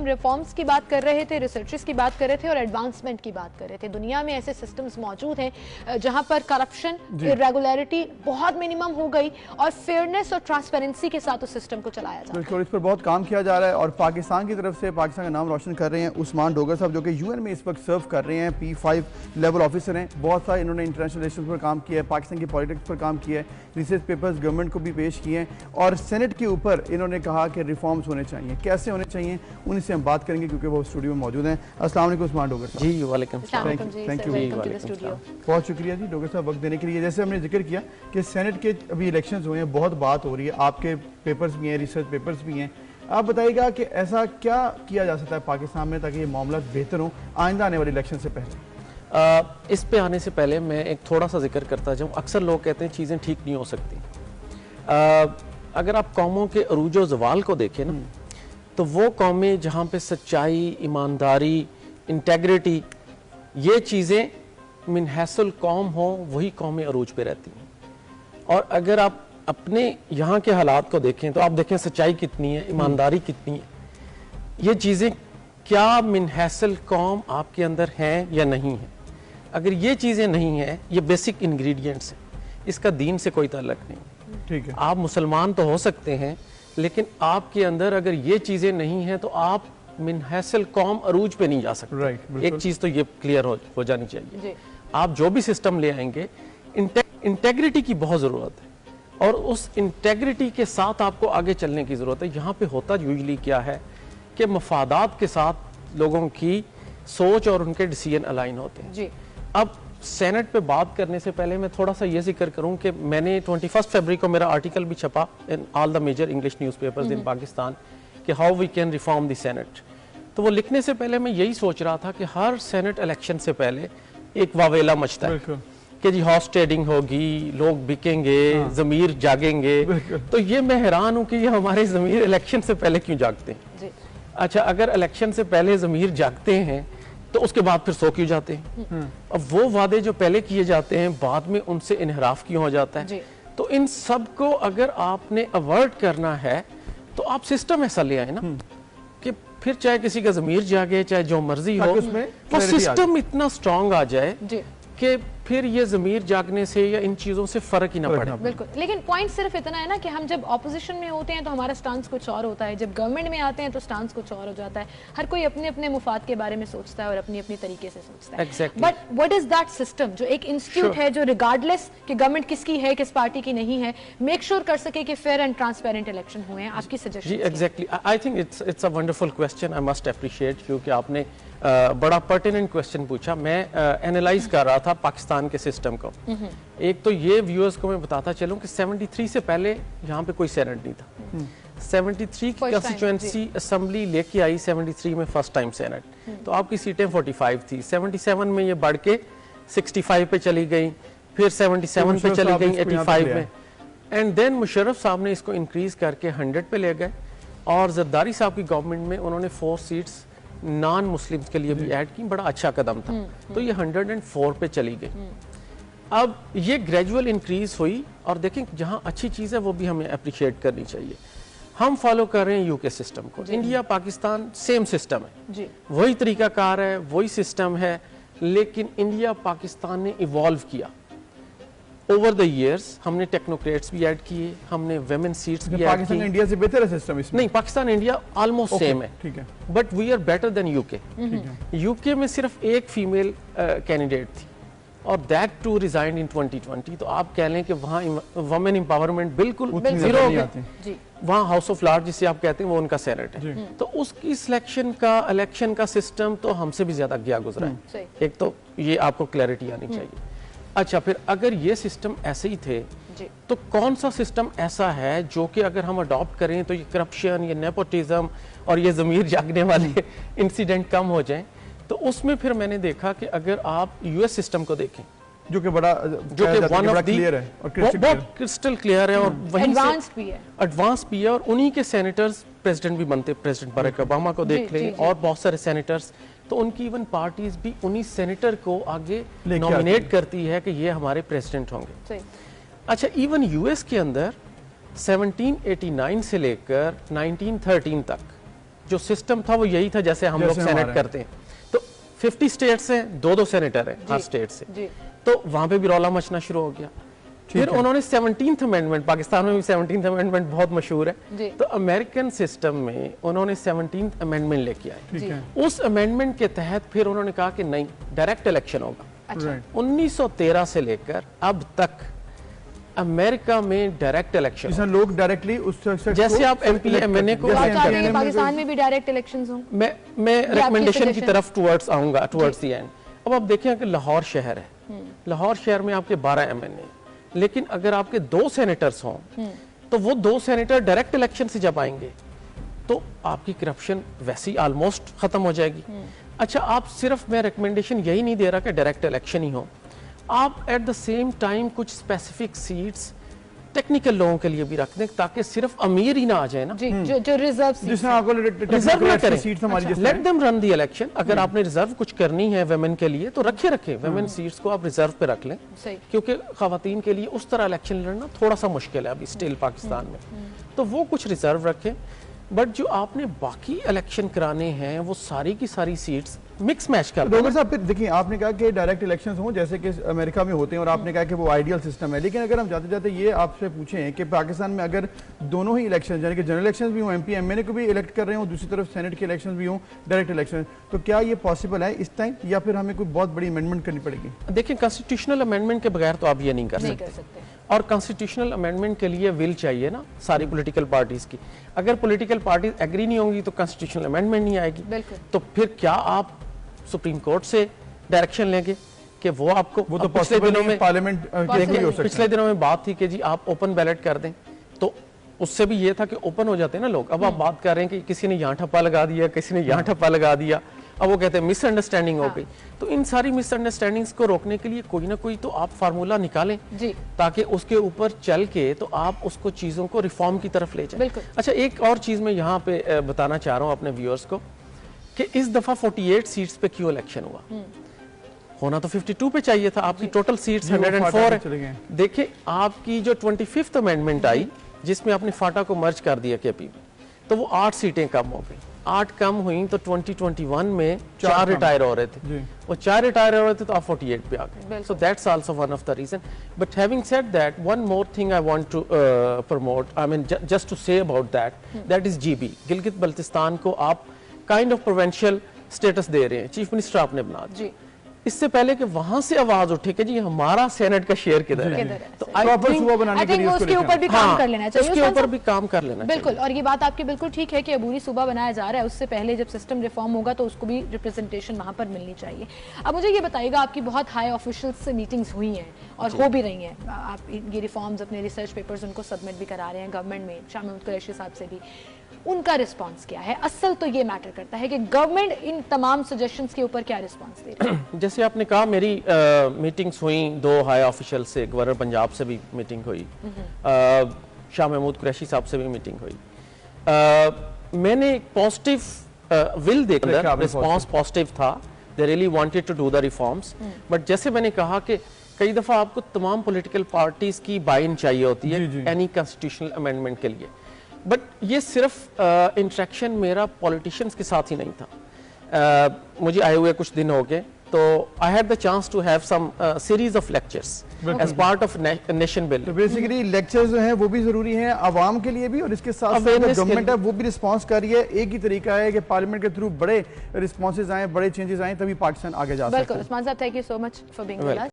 Reforms की बात कर रहे थे, रिसर्चेस की बात कर रहे थे और एडवांसमेंट की बात कर रहे थे। दुनिया में ऐसे सिस्टम्स मौजूद हैं जहां पर करप्शन, इरेगुलरिटी बहुत मिनिमम हो गई और फेयरनेस और ट्रांसपेरेंसी के साथ उस सिस्टम को चलाया जा रहा है। इस पर बहुत काम किया जा रहा है और पाकिस्तान की तरफ से पाकिस्तान का नाम रोशन कर रहे हैं उस्मान डोगर साहब, जो कि यूएन में इस वक्त सर्व कर रहे हैं, P5 लेवल ऑफिसर हैं। बहुत सारे इन्होंने इंटरनेशनल रिलेशंस पर काम किया है, पाकिस्तान की पॉलिटिक्स पर काम किया है, रिसर्च पेपर्स गवर्नमेंट को भी पेश किए हैं और सेनेट के ऊपर इन्होंने कहा कि रिफॉर्म्स होने चाहिए। कैसे होने चाहिए उन्हीं से हम बात करेंगे क्योंकि वो स्टूडियो में मौजूद हैं। अस्सलाम वालेकुम उस्मान डोगर साहब। जी वालेकुम सलाम। थैंक यू, बहुत शुक्रिया जी डोगर साहब वक्त देने के लिए। जैसे हमने जिक्र किया कि सेनेट के अभी इलेक्शंस हुए हैं, बहुत बात हो रही है, आपके पेपर्स भी हैं, रिसर्च पेपर्स भी हैं। आप बताइएगा कि ऐसा क्या किया जा सकता है पाकिस्तान में ताकि ये मामला बेहतर हो आइंदा आने वाले इलेक्शन से पहले? इस पे आने से पहले मैं एक थोड़ा सा जिक्र करता जाऊँ। अक्सर लोग कहते हैं चीज़ें ठीक नहीं हो सकती। अगर आप कौमों के अरूज व ज़वाल को देखें ना, तो वो कौमें जहाँ पे सच्चाई, ईमानदारी, इंटेग्रिटी, ये चीज़ें मिन हैसल कौम हो, वही कौमें अरूज पे रहती हैं। और अगर आप अपने यहाँ के हालात को देखें तो आप देखें सच्चाई कितनी है, ईमानदारी कितनी है, ये चीज़ें क्या मिन हैसल कौम आपके अंदर हैं या नहीं है। अगर ये चीज़ें नहीं हैं, ये बेसिक इंग्रेडिएंट्स हैं, इसका दीन से कोई ताल्लुक नहीं। ठीक है, आप मुसलमान तो हो सकते हैं लेकिन आपके अंदर अगर ये चीज़ें नहीं हैं तो आप मिन हैसल कौम अरूज पे नहीं जा सकते। राइट, एक चीज़ तो ये क्लियर हो जानी चाहिए। आप जो भी सिस्टम ले आएंगे, इंटेग्रिटी की बहुत ज़रूरत है और उस इंटेग्रिटी के साथ आपको आगे चलने की ज़रूरत है। यहाँ पे होता यूजली क्या है कि मफादात के साथ लोगों की सोच और उनके डिसीजन अलाइन होते हैं जी। अब सेनेट पे बात करने से पहले मैं थोड़ा सा ये जिक्र करूं कि मैंने 21 फरवरी को मेरा आर्टिकल भी छपा in all the major English newspapers in Pakistan कि how we can reform the senate. तो वो लिखने से पहले मैं यही सोच रहा था कि हर सेनेट इलेक्शन से पहले एक वावेला मचता है कि जी हॉर्स ट्रेडिंग होगी, लोग बिकेंगे, ज़मीर जागेंगे। तो ये मैं हैरान हूँ कि ये हमारे ज़मीर इलेक्शन से पहले क्यों जागते हैं। अच्छा, अगर इलेक्शन से पहले ज़मीर जागते हैं तो उसके बाद फिर सो क्यों जाते हैं। अब वो वादे जो पहले किए जाते हैं बाद में उनसे इनहराफ क्यों हो जाता है। तो इन सब को अगर आपने अवॉइड करना है तो आप सिस्टम ऐसा ले आए ना कि फिर चाहे किसी का ज़मीर जागे, चाहे जो मर्जी हो, वो सिस्टम इतना स्ट्रांग आ जाए कि फिर ये ज़मीर जागने से या इन चीज़ों से फ़र्क ही ना पड़े। बिल्कुल, लेकिन पॉइंट सिर्फ इतना है ना कि हम जब ऑपोजिशन में होते हैं तो हमारा स्टांस कुछ और होता है, जब गवर्नमेंट में आते हैं तो स्टांस कुछ और हो जाता है। हर कोई अपने अपने मुफाद के बारे में सोचता है और अपनी अपनी तरीके से सोचता है। But what is that system जो एक इंस्टीट्यूट है जो रिगार्डलेस कि गवर्नमेंट किसकी है, किस पार्टी की नहीं है, मेक श्योर कर सके कि फेयर एंड ट्रांसपेरेंट इलेक्शन हुए हैं। आपकी सजेशन? जी exactly, I think it's a wonderful question, I must appreciate क्योंकि आपने बड़ा पर्टिनेंट क्वेश्चन पूछा। मैं एनालाइज कर रहा था पाकिस्तान के सिस्टम को। एक तो ये व्यूअर्स को मैं बताता चलूं कि 73 से पहले यहाँ पे कोई सेनेट नहीं था। 73 की कंस्टिट्यूएंसी असेंबली लेके आई 73 में फर्स्ट टाइम सेनेट, तो आपकी सीटें 45 थी। 77 में ये बढ़ के 65 पे चली गई, फिर 77 पे चली गई 85 में, एंड देन मुशर्रफ साहब ने इसको इंक्रीज करके 100 पे ले गए और जरदारी साहब की गवर्नमेंट में उन्होंने 4 सीट्स नॉन मुस्लिम्स के लिए भी ऐड की। बड़ा अच्छा कदम था। तो ये 104 पे चली गई। अब ये ग्रेजुअल इंक्रीज हुई और देखें जहां अच्छी चीज़ है वो भी हमें अप्रिशिएट करनी चाहिए। हम फॉलो कर रहे हैं यूके सिस्टम को, इंडिया पाकिस्तान सेम सिस्टम है जी। वही तरीकाकार है, वही सिस्टम है, लेकिन इंडिया पाकिस्तान ने इवॉल्व किया ओवर द इयर्स। हमने टेक्नोक्रेट्स भी ऐड किए, हमने वेमेन सीट्स भी ऐड की। पाकिस्तान इंडिया से बेहतर है सिस्टम इसमें? नहीं, पाकिस्तान इंडिया ऑलमोस्ट सेम है, ठीक है, but we are better than UK. UK में सिर्फ एक फीमेल कैंडिडेट थी और दैट टू रिजाइंड इन 2020। तो आप कह लें कि वहाँ वुमेन एम्पावरमेंट बिल्कुल जीरो हो गई। वहाँ हाउस ऑफ लॉर्ड्स जिसे आप कहते हैं वो उनका सेनेट है, तो उसकी सिलेक्शन का इलेक्शन का सिस्टम तो हमसे भी ज्यादा गया गुजरा है। एक तो ये आपको क्लैरिटी आनी चाहिए। अच्छा, फिर अगर ये सिस्टम ऐसे ही थे तो कौन सा सिस्टम ऐसा है जो कि अगर हम अडॉप्ट करें तो ये करप्शन, ये नेपोटिज्म और ये ज़मीर जागने वाले इंसिडेंट कम हो जाएं। तो उसमें फिर मैंने देखा कि अगर आप यूएस सिस्टम को देखें जो कि वन ऑफ दी बहुत क्रिस्टल क्लियर है और वहीं एडवांस भी है और उन्हीं के सेनेटर्स प्रेसिडेंट भी बनते। प्रेसिडेंट बराक ओबामा को देख लें और बहुत सारे सेनेटर्स, तो उनकी इवन पार्टीज भी उन्हीं सेनेटर को आगे नॉमिनेट करती है कि ये हमारे प्रेसिडेंट होंगे। अच्छा, इवन यूएस के अंदर 1789 से लेकर 1913 तक जो सिस्टम था वो यही था जैसे हम लोग सेनेट करते हैं, तो 50 स्टेट्स हैं, 2-2 सेनेटर हैं हर स्टेट से, तो वहां पे भी रौला मचना शुरू हो गया। फिर उन्होंने 17th अमेंडमेंट, पाकिस्तान में भी 17th अमेंडमेंट बहुत मशहूर है, तो अमेरिकन सिस्टम में उन्होंने 17th अमेंडमेंट लेके आए। उस अमेंडमेंट के तहत फिर उन्होंने कहा कि नहीं, डायरेक्ट इलेक्शन होगा। 1913 से लेकर अब तक अमेरिका में डायरेक्ट इलेक्शन, लोग डायरेक्टली उस जैसे आप एमपी एमएनए को, पाकिस्तान में भी डायरेक्ट इलेक्शंस हों। मैं रिकमेंडेशन की तरफ टुवर्ड्स आऊंगा, टुवर्ड्स द एंड। अब आप देखें कि लाहौर शहर है, लाहौर शहर में आपके 12 एमएनए, लेकिन अगर आपके 2 सेनेटर्स हों तो वो 2 सेनेटर डायरेक्ट इलेक्शन से जब आएंगे तो आपकी करप्शन वैसी ऑलमोस्ट खत्म हो जाएगी। अच्छा, आप सिर्फ, मैं रिकमेंडेशन यही नहीं दे रहा कि डायरेक्ट इलेक्शन ही हो, आप एट द सेम टाइम कुछ स्पेसिफिक सीट्स टेक्निकल लोगों के लिए भी रख दें ताकि सिर्फ अमीर ही ना आ जाए ना, जो रिजर्व ना करें, let them run the election. अगर आपने रिजर्व कुछ करनी है वेमेन के लिए तो रखे वेमेन सीट्स को आप रिजर्व पे रख लें, क्योंकि खवातीन के लिए उस तरह इलेक्शन लड़ना थोड़ा सा मुश्किल है अभी स्टिल पाकिस्तान में, तो वो कुछ रिजर्व रखें। बट जो आपने बाकी इलेक्शन कराने हैं वो सारी की सारी सीट्स मिक्स मैच कर। डॉक्टर साहब, फिर देखिए, आपने कहा कि डायरेक्ट इलेक्शंस हों जैसे कि अमेरिका में होते हैं, और आपने कहा कि वो आइडियल सिस्टम है, लेकिन अगर हम जाते जाते ये आपसे पूछें कि पाकिस्तान में अगर दोनों ही इलेक्शन, यानी कि जनरल इलेक्शन भी हों, एमपी एमएनए को भी इलेक्ट कर रहे हों, दूसरी तरफ सेनेट के इलेक्शन भी हों डायरेक्ट इलेक्शन, तो क्या ये पॉसिबल है इस टाइम, या फिर हमें कोई बहुत बड़ी अमेंडमेंट करनी पड़ेगी? देखिए, कॉन्स्टिट्यूशनल अमेंडमेंट के बगैर तो आप ये नहीं कर सकते, और कॉन्स्टिट्यूशनल अमेंडमेंट के लिए विल चाहिए ना सारी पॉलिटिकल पार्टीज की। अगर पॉलिटिकल पार्टीज एग्री नहीं होंगी तो कॉन्स्टिट्यूशनल अमेंडमेंट नहीं आएगी। तो फिर क्या आप सुप्रीम कोर्ट से डायरेक्शन लेंगे कि वो आपको, वो तो पिछले दिनों में पार्लियामेंट पिछले दिनों में बात थी कि जी आप ओपन बैलेट कर दें, तो उससे भी ये था कि ओपन हो जाते हैं ना लोग। अब आप बात कर रहे हैं कि किसी ने यहाँ ठप्पा लगा दिया, किसी ने यहाँ ठप्पा लगा दिया, अब वो कहते हैं मिसअंडरस्टैंडिंग हो गई। तो इन सारी मिसअंडरस्टैंडिंग्स को रोकने के लिए कोई ना कोई तो आप फार्मूला निकालें जी, ताकि उसके ऊपर चल के तो आप उसको चीजों को रिफॉर्म की तरफ ले जाएं। अच्छा, एक और चीज मैं यहाँ पे बताना चाह रहा हूँ अपने व्यूअर्स को कि इस दफा 48 सीट्स पे क्यों इलेक्शन हुआ। होना तो 52 पे चाहिए था, आपकी टोटल सीट्स 104 है। देखिए, आपकी जो 25th अमेंडमेंट आई जिसमें आपने फाटा को मर्ज कर दिया केपी में, तो वो 8 सीटें कम हो गई। 8 कम हुई तो 2021 में 4 रिटायर हो रहे थे, वो 4 रिटायर हो रहे थे तो आप 48 पे आ गए। So that's also one of the reason. But having said that, one more thing I want to promote, I mean just to say about that is GB, Gilgit Baltistan को आप काइंड ऑफ प्रोविंशियल स्टेटस दे रहे हैं, chief minister आपने बना दिया। इससे पहले कि वहां से आवाज उठे कि जी हमारा सेनेट का शेयर किधर है, तो सूबा बनाने के लिए उसके ऊपर भी काम कर लेना चाहिए, उसके ऊपर भी काम कर लेना चाहिए। बिल्कुल, और ये बात आपकी बिल्कुल ठीक है कि अबूरी सूबा बनाया जा रहा है, उससे पहले जब सिस्टम रिफॉर्म होगा तो उसको भी रिप्रेजेंटेशन वहां पर मिलनी चाहिए। अब मुझे ये बताइएगा, आपकी बहुत हाई ऑफिशियल्स से मीटिंग्स हुई हैं और हो भी रही हैं, आप ये रिफॉर्म्स, अपने रिसर्च पेपर्स उनको सबमिट भी करा रहे हैं गवर्नमेंट में, शाह महमूद कुरैशी साहब से भी, उनका रिस्पांस क्या है? असल तो ये मैटर करता है कि गवर्नमेंट इन तमाम सजेशंस के ऊपर क्या रिस्पांस दे रही है। जैसे आपने कहा, मेरी मीटिंग्स हुई 2 हाई ऑफिशियल से, गवर्नर पंजाब से भी मीटिंग हुई, शाह महमूद कुरैशी साहब से भी मीटिंग हुई। मैंने एक पॉजिटिव विल देखकर, रिस्पांस पॉजिटिव था, they really wanted to do the reforms. But जैसे मैंने कहा कि कई दफा आपको तमाम पॉलिटिकल पार्टीज की बाइन चाहिए होती है एनी कॉन्स्टिट्यूशनल अमेंडमेंट के लिए। बट ये सिर्फ इंटरेक्शन मेरा पॉलिटिशियंस के साथ ही नहीं था। मुझे आए हुए कुछ दिन हो गए, तो I had the chance to have some series of lectures as part of nation bill. तो बेसिकली लेक्चर्स जो हैं वो भी जरूरी हैं आवाम के लिए भी, और इसके साथ साथ गवर्नमेंट है वो भी रिस्पांस कर रही है। एक ही तरीका है कि पार्लियामेंट के थ्रू बड़े रिस्पांसेस आए, बड़े चेंजेस आए, तभी पाकिस्तान आगे जा सकता है। बिल्कुल, उस्मान साहब, thank you so much for being with us.